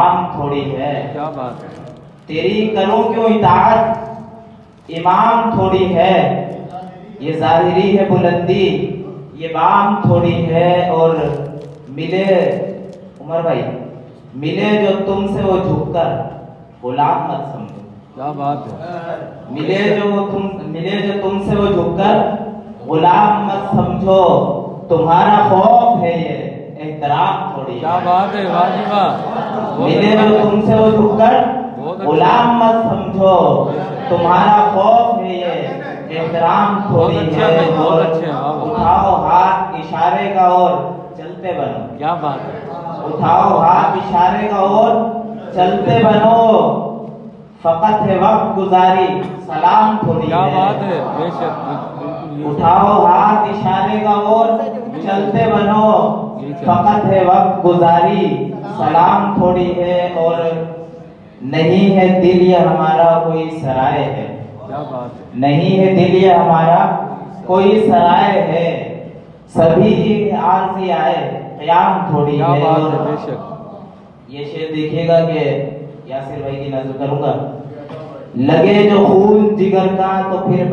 غلام تھوڑی ہے. کیا بات ہے. تیری کروں کیوں اطاعت امام تھوڑی ہے. یہ ظاہری ہے بلندی یہ بام تھوڑی ہے. اور ملے عمر بھائی ملے جو تم سے وہ جھک کر غلام مت سمجھو. کیا بات ہے. ملے جو تم سے وہ جھک کر غلام مت سمجھو. تمہارا خوف ہے یہ احترام تھوڑی ہے. کیا بات ہے. واہ جی واہ. ملے جو تم سے وہ جھک کر غلام مت سمجھو. تمہارا خوف ہے یہ احترام تھوڑی ہے. بہت اچھے. اٹھاؤ ہاتھ اشارے کا اور چلتے بنو. کیا بات ہے. اٹھاؤ ہاتھ اشارے کا اور چلتے بنو. فقط ہے وقت گزاری سلام تھوڑی ہے. کیا بات ہے. بے شک. اٹھاؤ ہاتھ اشارے کا اور چلتے بنو. فقط ہے وقت گزاری سلام تھوڑی ہے. اور نہیں ہے دل یہ ہمارا کوئی سرائے ہے. کیا بات ہے. نہیں ہے دل یہ ہمارا کوئی سرائے ہے. سبھی عارضی آئے قیام تھوڑی کیا ہے. بات ہے. بے شک. یہ شعر دیکھیے گا کہ یاسر بھائی کی نظر کروں گا. لگے جو خون جگر کا تو پھر